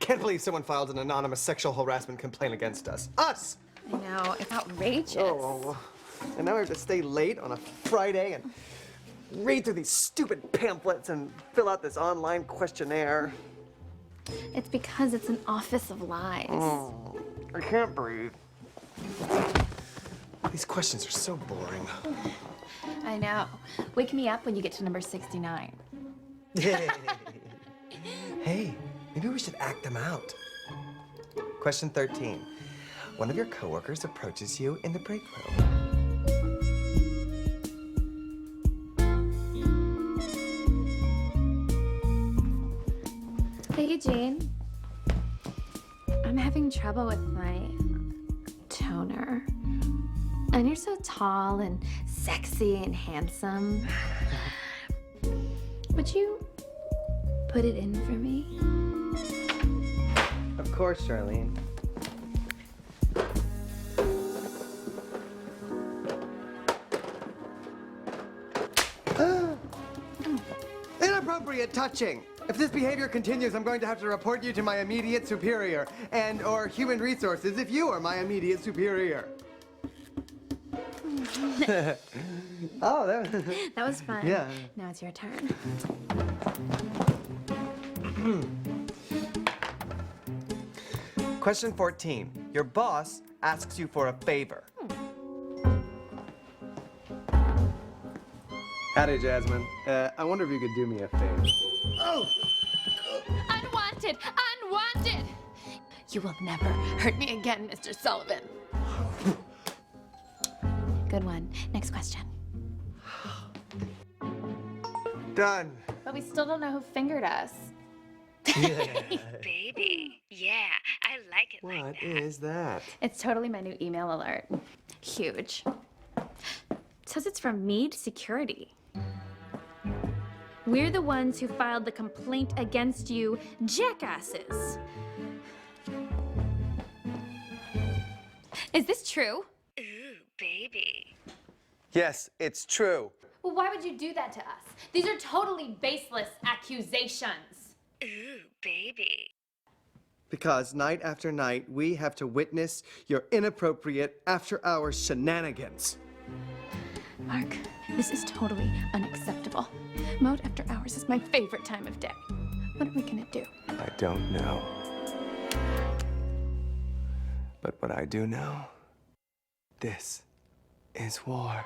can't believe someone filed an anonymous sexual harassment complaint against us. Us! I know, it's outrageous. Oh, and now I have to stay late on a Friday and read through these stupid pamphlets and fill out this online questionnaire. It's because it's an office of lies. Oh, I can't breathe. These questions are so boring. I know. Wake me up when you get to number 69. Hey, maybe we should act them out. Question 13. One of your coworkers approaches you in the break room. Hey, Eugene. I'm having trouble with my toner. And you're so tall and sexy and handsome. Would you put it in for me? Of course, Charlene. Inappropriate touching! If this behavior continues, I'm going to have to report you to my immediate superior or human resources if you are my immediate superior. Oh, That was fun. Yeah. Now it's your turn. Question 14. Your boss asks you for a favor. Howdy, Jasmine. I wonder if you could do me a favor. Oh! Unwanted! Unwanted! You will never hurt me again, Mr. Sullivan. Good one. Next question. Done. But we still don't know who fingered us. Baby, yeah, I like it like What that. is that? It's totally my new email alert. Huge. It says it's from Mead Security. We're the ones who filed the complaint against you, jackasses. Is this true? Ooh, baby. Yes, it's true. Well, why would you do that to us? These are totally baseless accusations. Ooh, baby. Because night after night, we have to witness your inappropriate after-hours shenanigans. Mark, this is totally unacceptable. Mode after hours is my favorite time of day. What are we gonna do? I don't know. But what I do know, this is war.